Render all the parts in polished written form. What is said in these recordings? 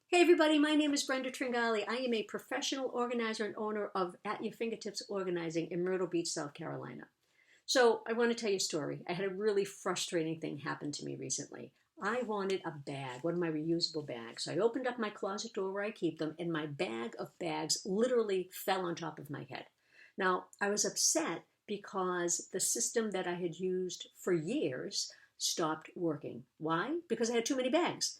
Hey everybody, my name is Brenda Tringali. I am a professional organizer and owner of At Your Fingertips Organizing in Myrtle Beach, South Carolina. So I want to tell you a story. I had a really frustrating thing happen to me recently. I wanted a bag, one of my reusable bags. So I opened up my closet door where I keep them, and my bag of bags literally fell on top of my head. Now, I was upset because the system that I had used for years stopped working. Why? Because I had too many bags.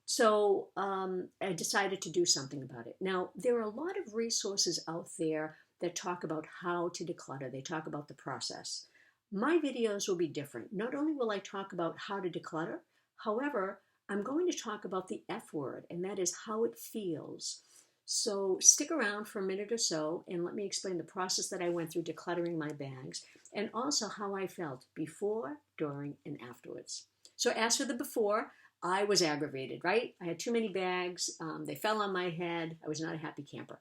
So I decided to do something about it. Now, there are a lot of resources out there that talk about how to declutter. They talk about the process. My videos will be different. Not only will I talk about how to declutter, however, I'm going to talk about the F word, and that is how it feels. So stick around for a minute or so and let me explain the process that I went through decluttering my bags and also how I felt before, during, and afterwards. So as for the before, I was aggravated, right? I had too many bags. They fell on my head. I was not a happy camper.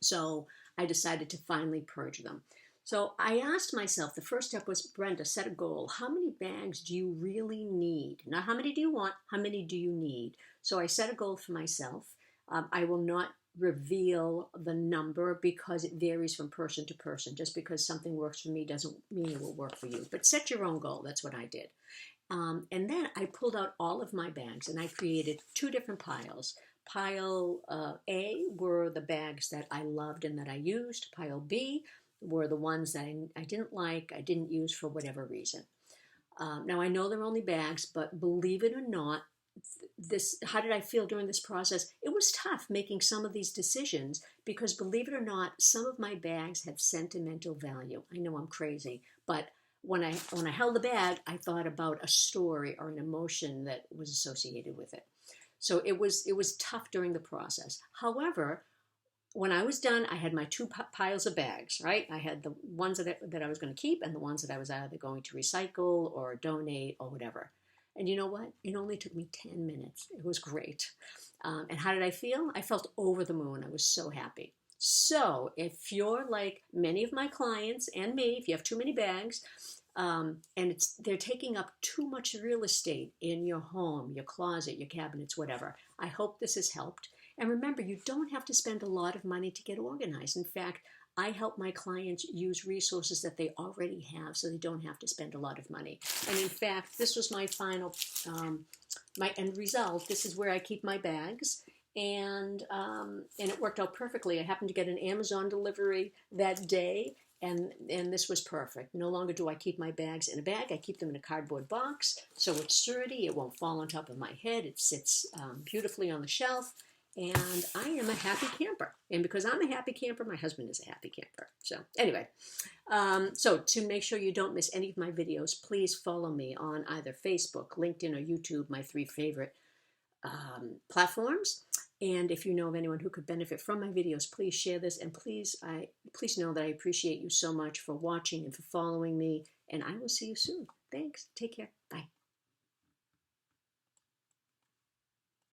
So I decided to finally purge them. So I asked myself, the first step was, Brenda, set a goal. How many bags do you really need? Not how many do you want, how many do you need? So I set a goal for myself. I will not reveal the number because it varies from person to person. Just because something works for me doesn't mean it will work for you. But set your own goal. That's what I did. And then I pulled out all of my bags and I created two different piles. Pile A were the bags that I loved and that I used. Pile B were the ones that I didn't like, I didn't use for whatever reason. Now I know they're only bags, but believe it or not, how did I feel during this process? It was tough making some of these decisions because believe it or not, some of my bags have sentimental value. I know I'm crazy, but when I held the bag, I thought about a story or an emotion that was associated with it. So it was tough during the process. However, when I was done, I had my two piles of bags, right? I had the ones that I was going to keep and the ones that I was either going to recycle or donate or whatever. And you know what? It only took me 10 minutes. It was great. And how did I feel? I felt over the moon. I was so happy. So if you're like many of my clients and me, if you have too many bags, and they're taking up too much real estate in your home, your closet, your cabinets, whatever, I hope this has helped. And remember, you don't have to spend a lot of money to get organized. In fact, I help my clients use resources that they already have so they don't have to spend a lot of money. And in fact, this was my final, my end result. This is where I keep my bags. And it worked out perfectly. I happened to get an Amazon delivery that day, and this was perfect. No longer do I keep my bags in a bag. I keep them in a cardboard box, so it's sturdy. It won't fall on top of my head. It sits beautifully on the shelf, and I am a happy camper. And because I'm a happy camper, my husband is a happy camper. So anyway, so to make sure you don't miss any of my videos, please follow me on either Facebook, LinkedIn, or YouTube, my three favorite platforms. And if you know of anyone who could benefit from my videos, please share this. And please know that I appreciate you so much for watching and for following me. And I will see you soon. Thanks. Take care. Bye.